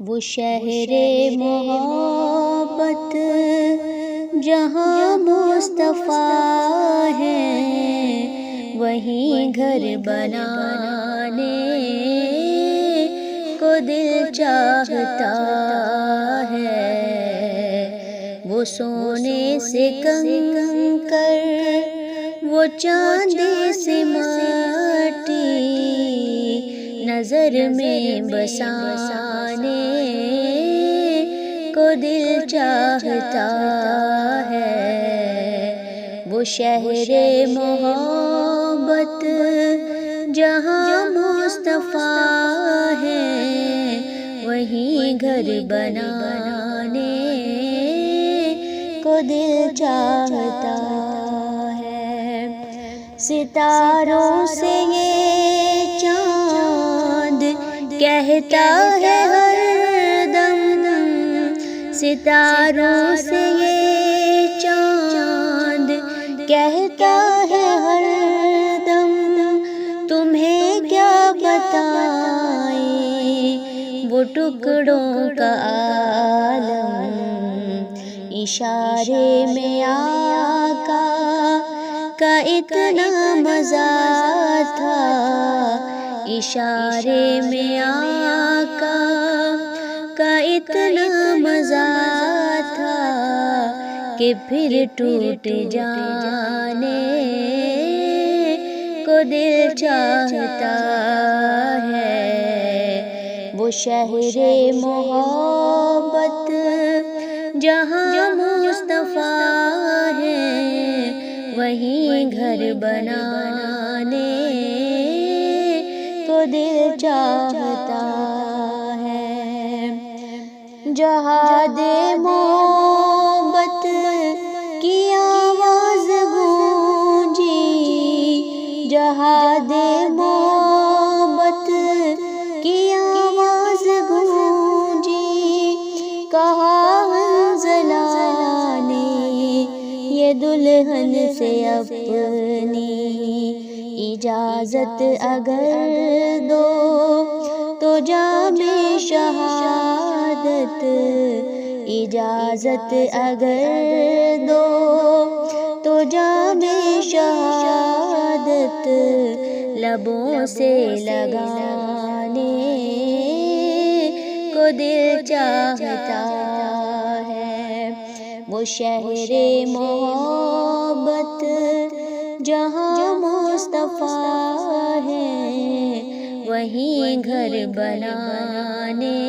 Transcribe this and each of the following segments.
وہ شہر محبت جہاں مصطفیٰ ہے، وہیں گھر بنانے کو دل چاہتا ہے۔ وہ سونے سے کنکر، وہ چاندی سے مٹی، نظر میں بسانے کو دل چاہتا ہے۔ وہ شہر محبت جہاں مصطفیٰ ہے، وہیں گھر بنانے کو دل چاہتا ہے۔ ستاروں سے یہ چاند کہتا ہے ہر دم، ستاروں سے یہ چاند کہتا ہے ہر دم، تمہیں کیا بتائیں وہ ٹکڑوں کا عالم، اشارے میں آقا کا اتنا مزہ تھا، اشارے میں آقا کا اتنا مزہ تھا کہ پھر ٹوٹ جانے کو دل چاہتا ہے۔ وہ شہر محبت جہاں مصطفیٰ ہے، وہیں گھر بنانے کو دل چاہتا ہے۔ جہاد محبت کی آواز گونجی، جہاد محبت کی آواز گونجی، کہا حنظلہ نے یہ دلہن سے اپنی اجازت اگر دو تو جام شہادت، اجازت اگر دو تو جام شہادت لبوں سے لگانے کو دل چاہتا ہے۔ وہ شہر محبت جہاں مصطفیٰ ہے، وہیں گھر بنانے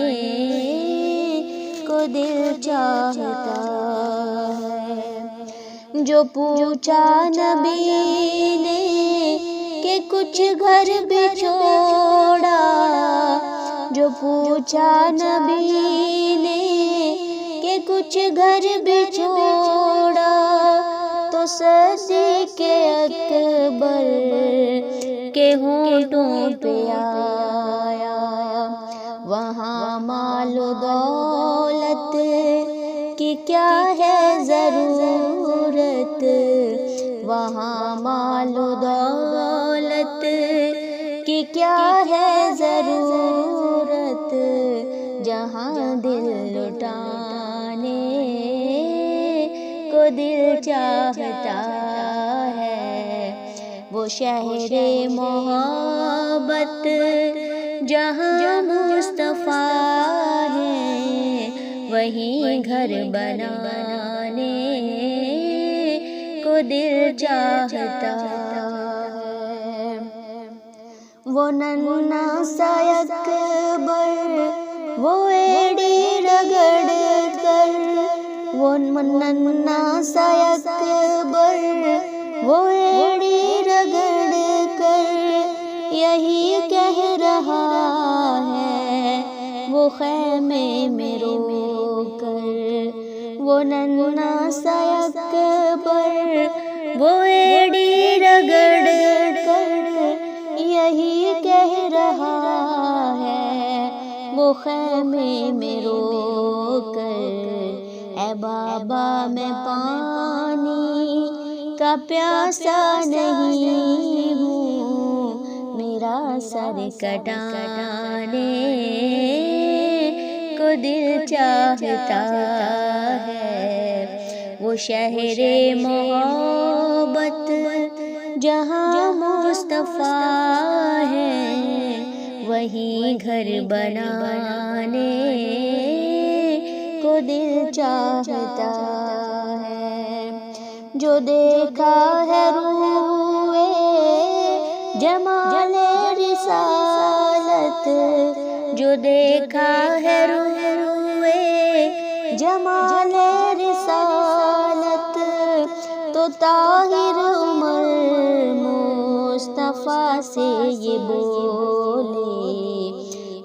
کو دل چاہتا ہے۔ جو پوچھا نبی نے کہ کچھ گھر بھی چھوڑا، جو پوچھا نبی نے کہ کچھ گھر بھی چھوڑا، تو صدیق اکبر کے ہونٹوں پہ آیا، وہاں مال و دولت کی کیا ہے ضرورت، وہاں مال و دولت کی کیا ہے ضرورت، جہاں دل لٹانے کو دل چاہتا ہے۔ وہ شہر محبت جہاں مصطفیٰ ہے، وہیں گھر بنانے کو دل چاہتا ہے۔ وہ ننھا سا اکبر وہ ایڑی رگڑ کر، وہ ننھا سا اکبر وہ ایڑی رگڑ کر یہی کہہ رہا ہے، وہ خیمے میں رو کر، وہ ننھا سا اکبر وہ ایڑی رگڑ کر یہی کہہ رہا ہے، وہ خیمے میں رو کر، اے بابا میں پانی کا پیاسا نہیں ہوں، میرا سر کٹانے کو دل چاہتا ہے، وہ شہر محبت جہاں مصطفیٰ ہے، وہیں گھر بنانے کو دل چاہتا ہے۔ جو دیکھا ہے روئے جمال رسالت، جو دیکھا ہے روئے جمال رسالت، تو طاہر عمر مصطفیٰ سے یہ بولے،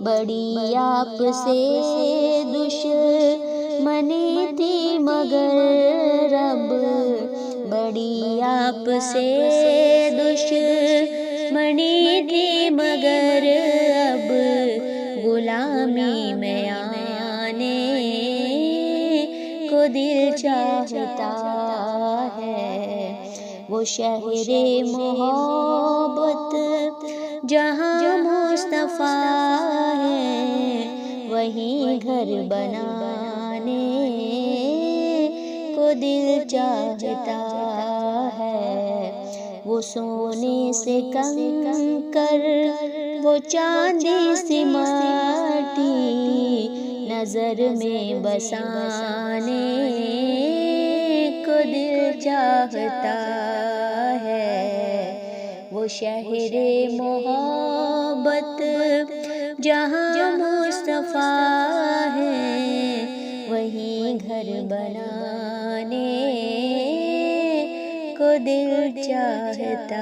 بڑی آپ سے دشمنی تھی مگر رب، بڑی آپ سے دشمنی تھی مگر اب غلامی میں آنے کو دل چاہتا ہے، وہ شہر محبت جہاں مصطفیٰ ہے، وہیں گھر بنانے کو دل چاہتا ہے۔ وہ سونے سے کنکر، وہ چاندی سی مٹی نظر میں بسانے کو دل چاہتا ہے، وہ شہر محبت جہاں مصطفیٰ ہے، وہیں گھر بنانے کو دل چاہتا